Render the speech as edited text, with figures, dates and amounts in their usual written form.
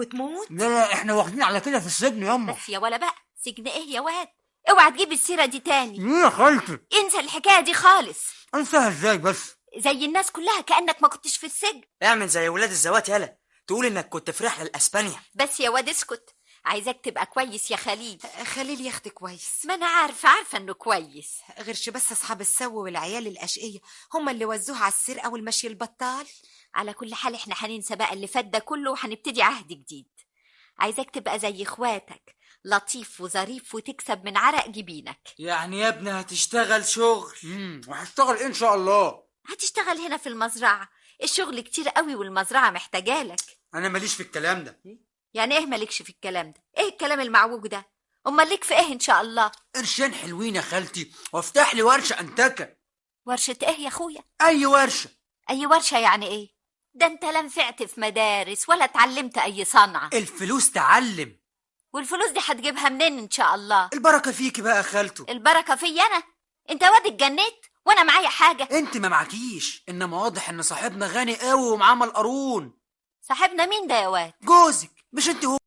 وتموت؟ لا لا، احنا واخدين على كده في السجن ياما. بس يا ولا بقى، سجن ايه يا واد؟ اوعى تجيب السيرة دي تاني. ليه يا خالتي؟ انسى الحكاية دي خالص. انساها ازاي بس؟ زي الناس كلها كأنك ما كنتش في السجن. اعمل زي ولاد الزوات يالا، تقول انك كنت في رحله لاسبانيا. بس يا واد اسكت، عايزاك تبقى كويس يا خليل. خليل يا اختي كويس، ما انا عارفة انه كويس. غيرش بس اصحاب السو والعيال الاشقيه هم اللي وزوه على السرقه والمشي البطال. على كل حال احنا هننسى بقى اللي فات ده كله وهنبتدي عهد جديد. عايزاك تبقى زي اخواتك، لطيف وظريف وتكسب من عرق جبينك. يعني يا ابني هتشتغل شغل؟ وهشتغل ايه ان شاء الله؟ هتشتغل هنا في المزرعة، الشغل كتير قوي والمزرعة محتاجالك. انا ماليش في الكلام ده. يعني ايه مالكش في الكلام ده؟ ايه الكلام المعوج ده؟ امال ليك في ايه ان شاء الله؟ قرشين حلوين يا خالتي، وافتح لي ورشه انتكه. ورشة ايه يا اخويا؟ اي ورشه. اي ورشة يعني ايه؟ ده انت لا نفعت في مدارس ولا اتعلمت اي صنعة. الفلوس تعلم. والفلوس دي هتجيبها منين ان شاء الله؟ البركه فيكي بقى يا خالته. البركة فيا انا؟ انت واد اتجنيت وانا معايا حاجة؟ انت ما معكيش، انما واضح ان صاحبنا غني قوي ومعاه مال قارون. صاحبنا مين ده يا واد؟ جوزك، مش انت هو